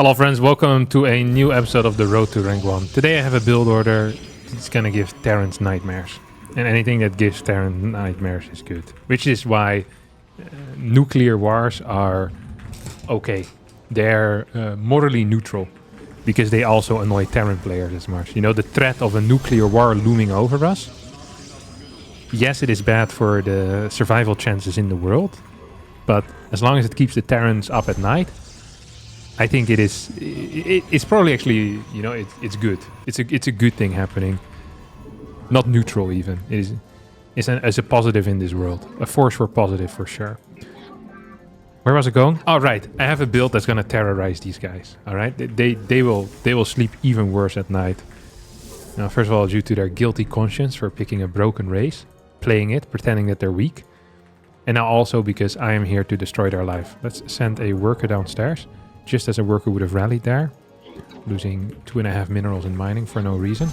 Hello friends, welcome to a new episode of the Road to Rank 1. Today I have a build order that's gonna give Terrans nightmares. And anything that gives Terran nightmares is good. Which is why nuclear wars are okay. They're morally neutral. Because they also annoy Terran players as much. You know, the threat of a nuclear war looming over us. Yes, it is bad for the survival chances in the world. But as long as it keeps the Terrans up at night, I think it's probably actually, you know, it's good. It's a good thing happening. Not neutral even. It's a positive in this world. A force for positive for sure. Where was it going? Oh, right. I have a build that's going to terrorize these guys. All right. They will sleep even worse at night. Now, first of all, due to their guilty conscience for picking a broken race, playing it, pretending that they're weak. And now also because I am here to destroy their life. Let's send a worker downstairs. Just as a worker would have rallied there, losing 2.5 minerals in mining for no reason.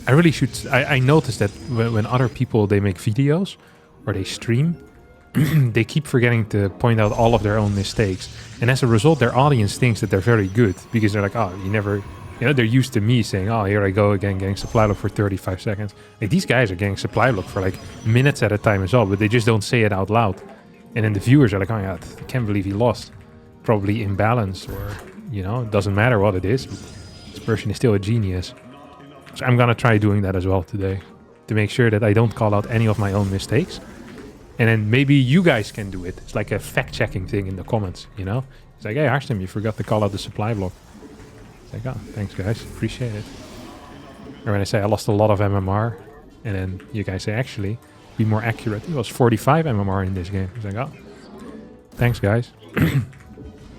I really should... I noticed that when other people, they make videos or they stream, they keep forgetting to point out all of their own mistakes. And as a result, their audience thinks that they're very good because they're like, oh, you never... You know, they're used to me saying, oh, here I go again, getting supply lock for 35 seconds. Like, these guys are getting supply lock for like minutes at a time as well, but they just don't say it out loud. And then the viewers are like, oh yeah, I can't believe he lost. Probably imbalance, or, you know, it doesn't matter what it is. This person is still a genius. So I'm gonna try doing that as well today, to make sure that I don't call out any of my own mistakes. And then maybe you guys can do it. It's like a fact-checking thing in the comments, you know? It's like, hey, Harstem, you forgot to call out the supply block. It's like, oh, thanks guys, appreciate it. Or when I say I lost a lot of MMR, and then you guys say, actually, be more accurate. It was 45 MMR in this game. It's like, oh, thanks guys.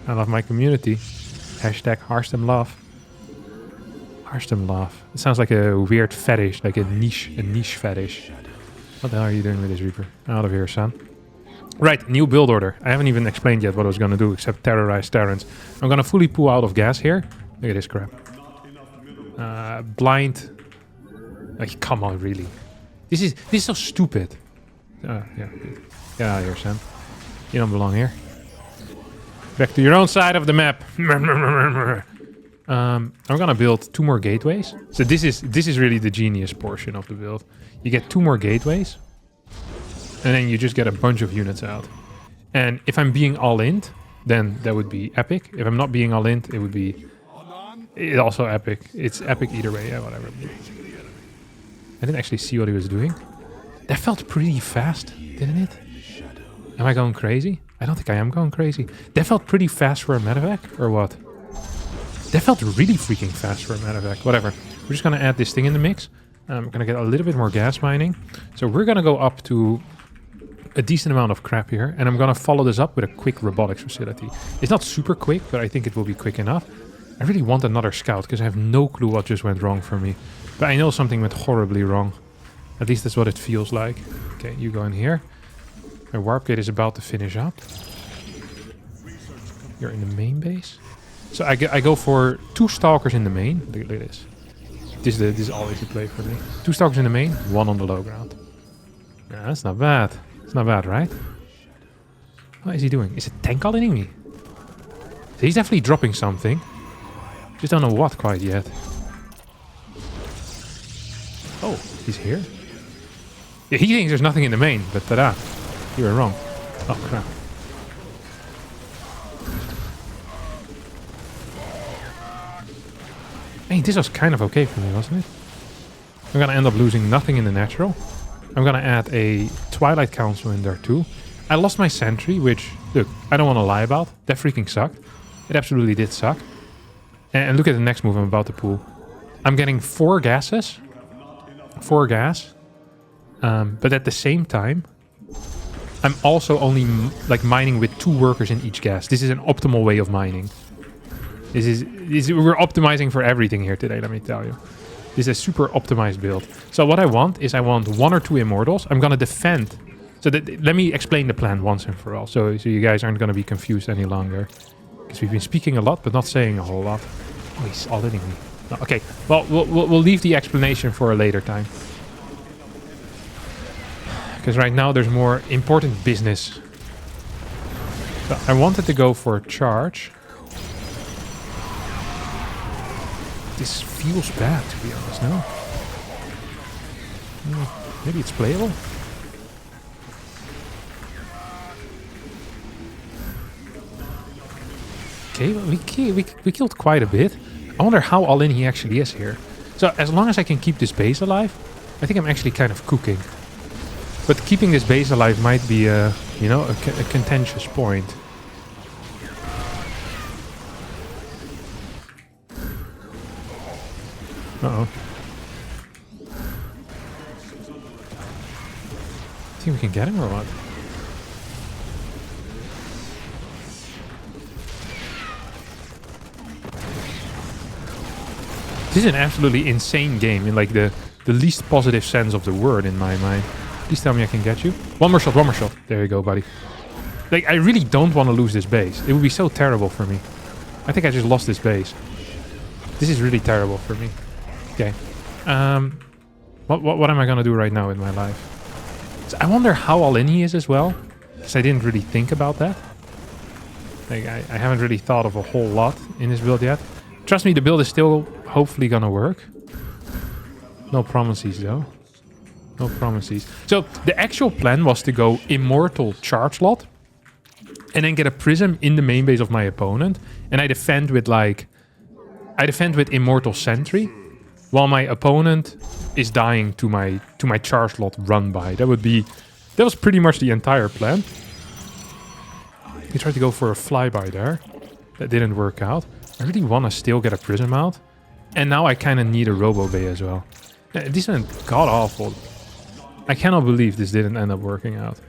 I love my community. Hashtag Harstem love. Harstem love. It sounds like a weird fetish, like a niche fetish. What the hell are you doing with this Reaper? Out of here, son. Right, new build order. I haven't even explained yet what I was going to do except terrorize Terrans. I'm going to fully pull out of gas here. Look at this crap. Blind. Like, come on, really. This is so stupid. Yeah. Get out of here, son. You don't belong here. Back to your own side of the map. I'm gonna build 2 more gateways. So this is really the genius portion of the build. You get 2 more gateways, and then you just get a bunch of units out. And if I'm being all-in, then that would be epic. If I'm not being all-in, it would be also epic. It's epic either way. Yeah, whatever. I didn't actually see what he was doing. That felt pretty fast, didn't it? Am I going crazy? I don't think I am going crazy. That felt pretty fast for a medevac, or what? That felt really freaking fast for a medevac. Whatever. We're just going to add this thing in the mix. I'm going to get a little bit more gas mining. So we're going to go up to a decent amount of crap here. And I'm going to follow this up with a quick robotics facility. It's not super quick, but I think it will be quick enough. I really want another scout, because I have no clue what just went wrong for me. But I know something went horribly wrong. At least that's what it feels like. Okay, you go in here. My warp gate is about to finish up. You're in the main base. So I go for 2 stalkers in the main. Look at this. This is always the play for me. 2 stalkers in the main, 1 on the low ground. Yeah, that's not bad. It's not bad, right? What is he doing? Is it tank calling me? So he's definitely dropping something. Just don't know what quite yet. Oh, he's here? Yeah, he thinks there's nothing in the main, but ta-da. You were wrong. Oh, crap. Hey, this was kind of okay for me, wasn't it? I'm gonna end up losing nothing in the natural. I'm gonna add a Twilight Council in there too. I lost my sentry, which, look, I don't want to lie about. That freaking sucked. It absolutely did suck. And look at the next move I'm about to pull. I'm getting 4 gases. 4 gas. But at the same time, I'm also only like mining with 2 workers in each gas. This is an optimal way of mining. We're optimizing for everything here today, let me tell you. This is a super optimized build. So what I want is 1 or 2 immortals. I'm gonna defend. So let me explain the plan once and for all, so you guys aren't gonna be confused any longer. Because we've been speaking a lot, but not saying a whole lot. Oh, he's all hitting me. No, okay, well, we'll leave the explanation for a later time. Because right now there's more important business. So I wanted to go for a charge. This feels bad, to be honest, no? Maybe it's playable? Okay, well, we killed quite a bit. I wonder how all in he actually is here. So as long as I can keep this base alive, I think I'm actually kind of cooking. But keeping this base alive might be, you know, a contentious point. Uh-oh. Think we can get him or what? This is an absolutely insane game in like the least positive sense of the word in my mind. Please tell me I can get you. One more shot, one more shot. There you go, buddy. Like, I really don't want to lose this base. It would be so terrible for me. I think I just lost this base. This is really terrible for me. Okay. What am I gonna do right now with my life? So I wonder how all in he is as well. Because I didn't really think about that. Like, I haven't really thought of a whole lot in this build yet. Trust me, the build is still hopefully gonna work. No promises though. No promises. So the actual plan was to go Immortal Charge Slot and then get a Prism in the main base of my opponent, and I defend with Immortal Sentry while my opponent is dying to my charge slot run by. That was pretty much the entire plan. He tried to go for a flyby there. That didn't work out. I really want to still get a Prism out. And now I kind of need a Robo Bay as well. This went god awful. I cannot believe this didn't end up working out.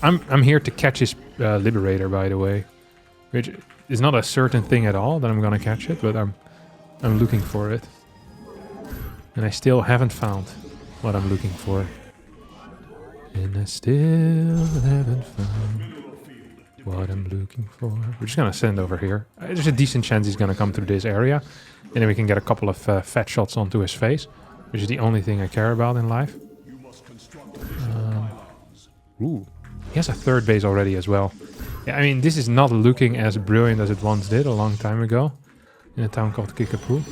I'm here to catch his Liberator, by the way. Which is not a certain thing at all that I'm gonna catch it, but I'm looking for it. And I still haven't found what I'm looking for. And I still haven't found what I'm looking for. We're just gonna send over here. There's a decent chance he's gonna come through this area. And then we can get a couple of fat shots onto his face. Which is the only thing I care about in life. Ooh. He has a third base already as well. Yeah, I mean, this is not looking as brilliant as it once did a long time ago. In a town called Kickapoo.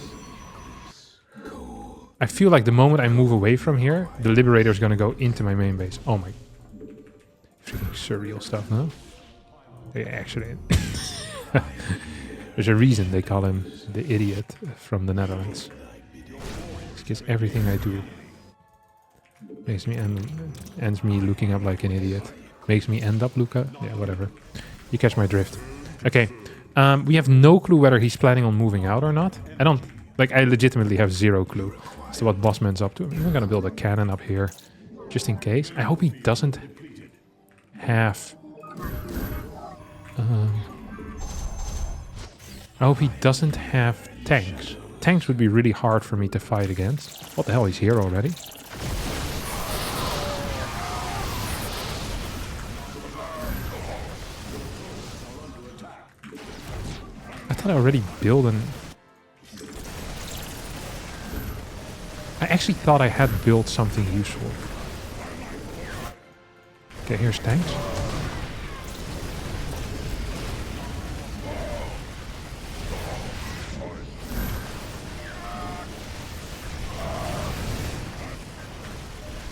I feel like the moment I move away from here, the Liberator is gonna go into my main base. Oh my... freaking surreal stuff, no? Yeah, actually... There's a reason they call him the idiot from the Netherlands. Because everything I do makes me ends me looking up like an idiot. Makes me end up Luca. Yeah, whatever. You catch my drift. Okay. We have no clue whether he's planning on moving out or not. I legitimately have zero clue as to what Bossman's up to. I'm gonna build a cannon up here. Just in case. I hope he doesn't have... I hope he doesn't have tanks. Tanks would be really hard for me to fight against. What the hell, he's here already? I thought I already built an... I actually thought I had built something useful. Okay, here's tanks.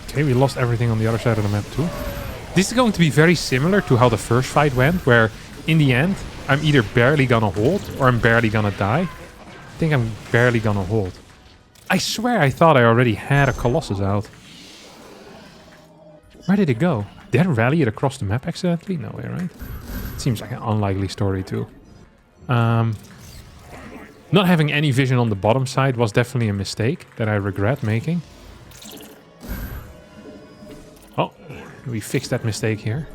Okay, we lost everything on the other side of the map too. This is going to be very similar to how the first fight went, where in the end, I'm either barely gonna hold or I'm barely gonna die. I think I'm barely gonna hold. I swear I thought I already had a Colossus out. Where did it go? Did I rally it across the map accidentally? No way, right? Seems like an unlikely story too. Not having any vision on the bottom side was definitely a mistake that I regret making. Oh, we fixed that mistake here.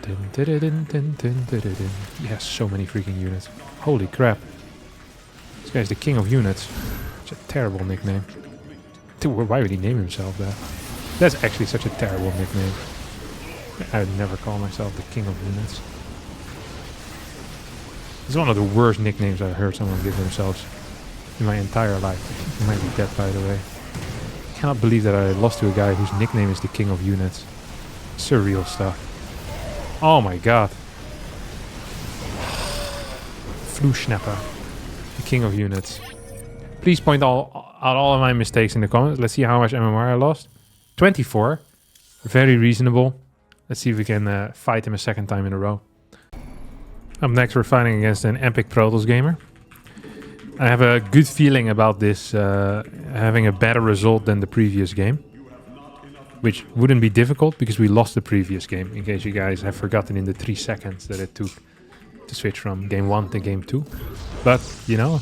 He has so many freaking units. Holy crap. This guy's the king of units. It's a terrible nickname. Dude, why would he name himself that? That's actually such a terrible nickname. I would never call myself the king of units. It's one of the worst nicknames I've heard someone give themselves in my entire life. He might be dead, by the way. I cannot believe that I lost to a guy whose nickname is the king of units. Surreal stuff. Oh my god. Flu Schnapper. The king of units. Please point out all of my mistakes in the comments. Let's see how much MMR I lost. 24. Very reasonable. Let's see if we can fight him a second time in a row. Up next, we're fighting against an epic Protoss gamer. I have a good feeling about this having a better result than the previous game. Which wouldn't be difficult because we lost the previous game. In case you guys have forgotten in the 3 seconds that it took to switch from game 1 to game 2. But, you know,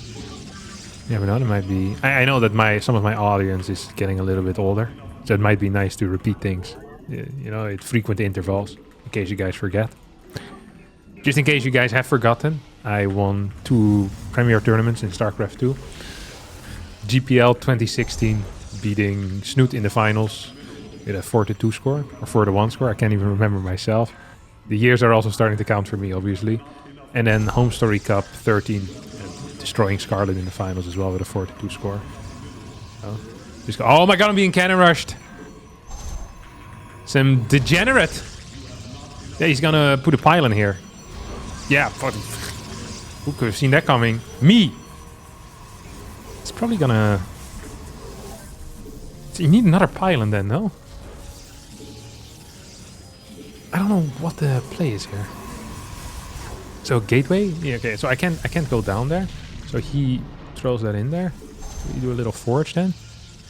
you never know, there might be... I know that some of my audience is getting a little bit older. So it might be nice to repeat things, you know, at frequent intervals, in case you guys forget. Just in case you guys have forgotten, I won 2 Premier Tournaments in StarCraft 2. GPL 2016, beating Snoot in the finals with a 4-2 score, or 4-1 score, I can't even remember myself. The years are also starting to count for me, obviously. And then Home Story Cup 13, destroying Scarlet in the finals as well with a 4-2 score. So, just go, oh my god, I'm being cannon rushed! Some degenerate! Yeah, he's gonna put a pylon here. Yeah, who could have seen that coming? Me! It's probably gonna... So you need another pylon then, no? I don't know what the play is here. So gateway? Yeah, okay, so I can't go down there. So he throws that in there. We do a little forge then,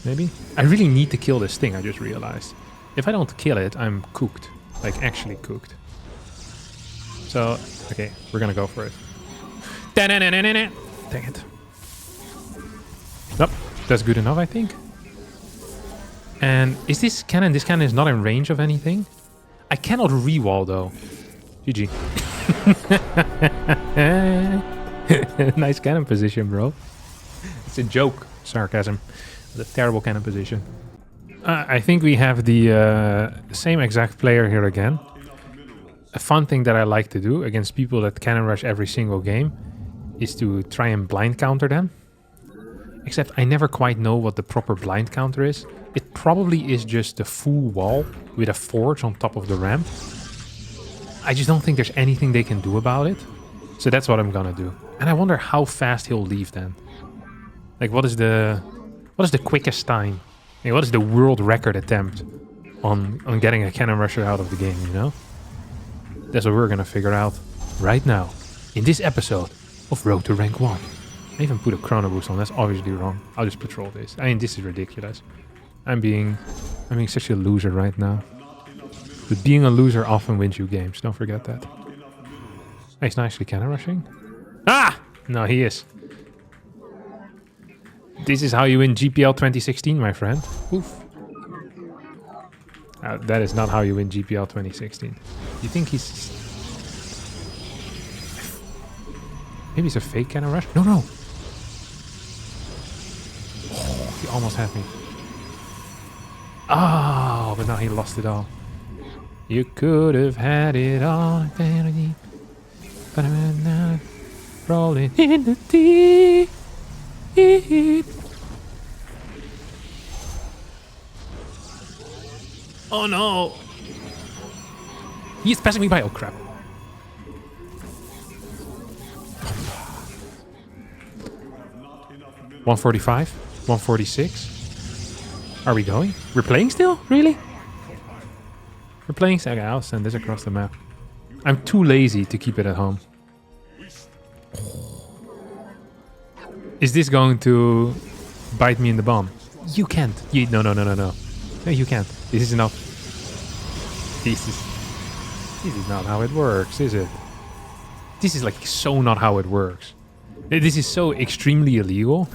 maybe? I really need to kill this thing, I just realized. If I don't kill it, I'm cooked. Like, actually cooked. So, okay, we're gonna go for it. Dang it. Nope, that's good enough, I think. And is this cannon? This cannon is not in range of anything. I cannot re-wall though. GG. Nice cannon position, bro. It's a joke. Sarcasm. It's a terrible cannon position. I think we have the same exact player here again. A fun thing that I like to do against people that cannon rush every single game is to try and blind counter them. Except I never quite know what the proper blind counter is. It probably is just a full wall with a forge on top of the ramp. I just don't think there's anything they can do about it. So that's what I'm gonna do. And I wonder how fast he'll leave then. Like, what is the quickest time? I mean, what is the world record attempt on getting a cannon rusher out of the game, you know? That's what we're gonna figure out right now in this episode of Road to Rank 1. I even put a chrono boost on. That's obviously wrong. I'll just patrol this. I mean, this is ridiculous. I'm being such a loser right now. But being a loser often wins you games. Don't forget that. He's nicely cannon rushing. Ah! No, he is. This is how you win GPL 2016, my friend. Oof. That is not how you win GPL 2016. You think he's... Maybe it's a fake cannon rush? No, no. Oh, he almost had me. Oh, but now he lost it all. You could have had it all. But I'm not rolling in the deep. Oh no. He's passing me by. Oh crap. $145? $146? Are we going? We're playing still? Really? We're playing still? Okay, I'll send this across the map. I'm too lazy to keep it at home. Is this going to bite me in the bum? You can't. No. No, you can't. This is enough. This is not how it works, is it? This is like so not how it works. This is so extremely illegal.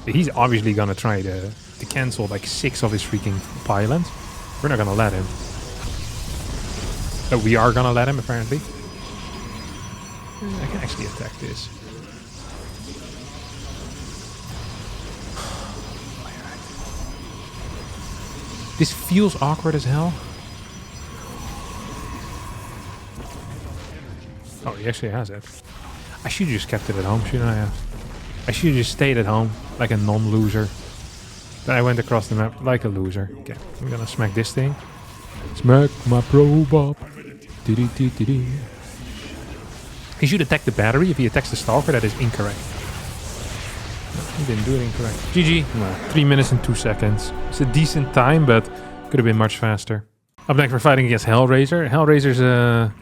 He's obviously gonna try to cancel like 6 of his freaking pylons. We're not gonna let him. But we are gonna let him, apparently. I can actually attack this. This feels awkward as hell. Oh, he actually has it. I should have just kept it at home, shouldn't I have? I should have just stayed at home, like a non-loser. Then I went across the map like a loser. Okay, I'm gonna smack this thing. Smack my probe up. He should attack the battery. If he attacks the stalker, that is incorrect. He didn't do it incorrect. GG. 3 minutes and 2 seconds. It's a decent time, but could have been much faster. Up next, we're fighting against Hellraiser. Hellraiser's a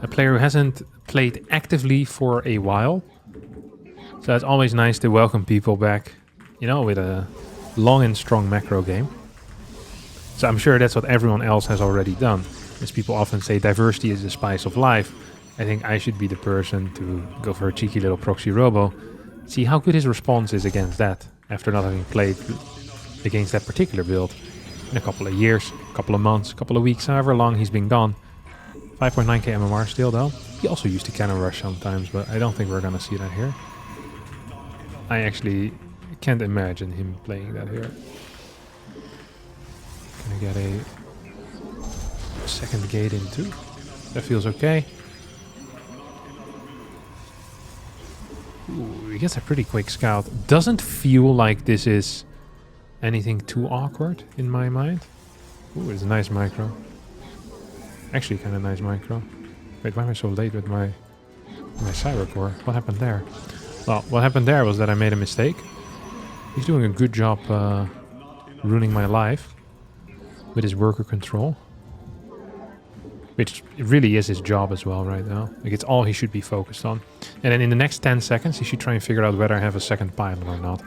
player who hasn't played actively for a while. So it's always nice to welcome people back, you know, with a long and strong macro game. So I'm sure that's what everyone else has already done. As people often say, diversity is the spice of life. I think I should be the person to go for a cheeky little proxy robo. See how good his response is against that, after not having played against that particular build in a couple of years, a couple of months, a couple of weeks, however long he's been gone. 5.9k MMR still though. He also used to Cannonrush sometimes, but I don't think we're gonna see that here. I actually can't imagine him playing that here. Gonna get a second gate in too. That feels okay. Ooh, he gets a pretty quick scout. Doesn't feel like this is anything too awkward in my mind. Ooh, it's a nice micro. Actually, kind of nice micro. Wait, why am I so late with my Cybercore? What happened there? Well, what happened there was that I made a mistake. He's doing a good job ruining my life with his worker control. Which really is his job as well right now. Like, it's all he should be focused on. And then in the next 10 seconds, he should try and figure out whether I have a second pylon or not.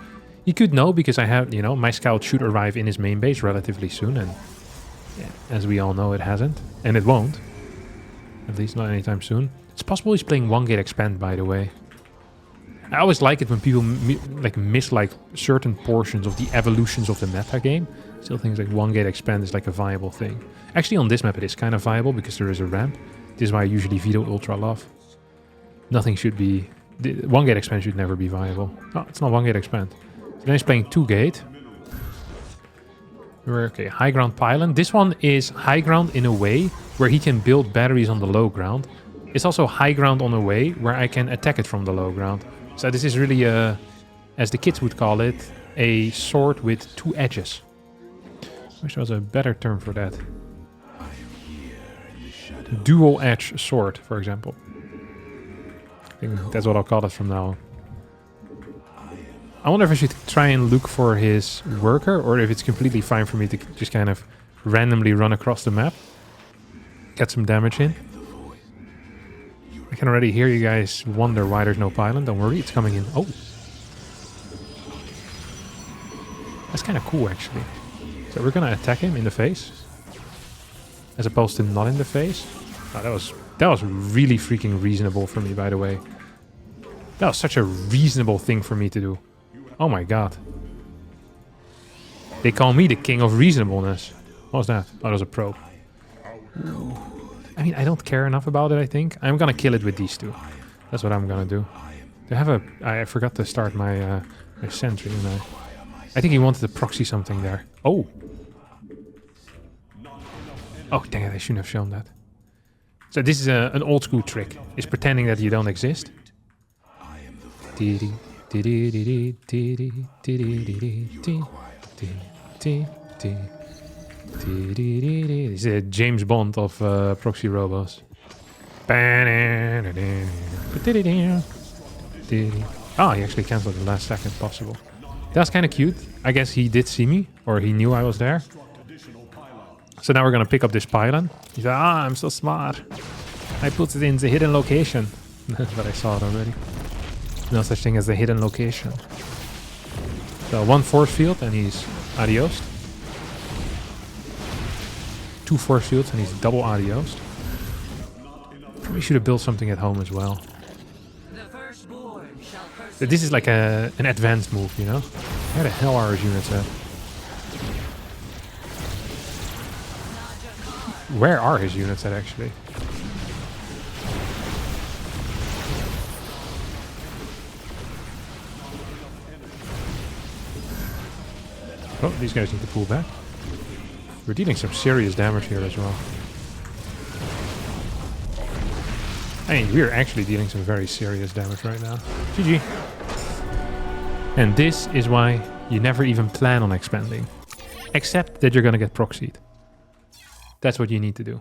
He could know because I have, you know, my scout should arrive in his main base relatively soon. And yeah, as we all know, it hasn't. And it won't. At least not anytime soon. It's possible he's playing one gate expand, by the way. I always like it when people miss like certain portions of the evolutions of the meta game. Still things like one gate expand is like a viable thing. Actually on this map it is kind of viable because there is a ramp. This is why I usually veto ultra love. Nothing should be... one gate expand should never be viable. No, it's not one gate expand. So then he's playing 2 gate. Okay, high ground pylon. This one is high ground in a way where he can build batteries on the low ground. It's also high ground on a way where I can attack it from the low ground. So this is really a, as the kids would call it, a sword with 2 edges. I wish there was a better term for that. Dual edge sword, for example. I think that's what I'll call it from now on. I wonder if I should try and look for his worker, or if it's completely fine for me to just kind of randomly run across the map. Get some damage in. I can already hear you guys wonder why there's no pylon. Don't worry, it's coming in. Oh! That's kind of cool, actually. So we're gonna attack him in the face. As opposed to not in the face. Oh, that was really freaking reasonable for me, by the way. That was such a reasonable thing for me to do. Oh my god. They call me the king of reasonableness. What was that? Oh, that was a probe. Ooh. I mean, I don't care enough about it, I think. I'm gonna kill it with these 2. That's what I'm gonna do. They have a... I forgot to start my, my sentry, didn't I think he wanted to proxy something there. Oh! Oh, dang it, I shouldn't have shown that. So this is an old school trick. Is pretending that you don't exist. This is a James Bond of proxy robos. Oh, he actually cancelled the last second possible. That's kind of cute. I guess he did see me, or he knew I was there. So now we're gonna pick up this pylon. He said, ah, I'm so smart. I put it in the hidden location. But I saw it already. No such thing as the hidden location. So 1 force field and he's adios. 2 force fields and he's double adios. Probably should have built something at home as well. This is like an advanced move, you know? Where the hell are his units at? Where are his units at, actually? Oh, these guys need to pull back. We're dealing some serious damage here as well. I mean, we're actually dealing some very serious damage right now. GG. And this is why you never even plan on expanding. Except that you're gonna get proxied. That's what you need to do.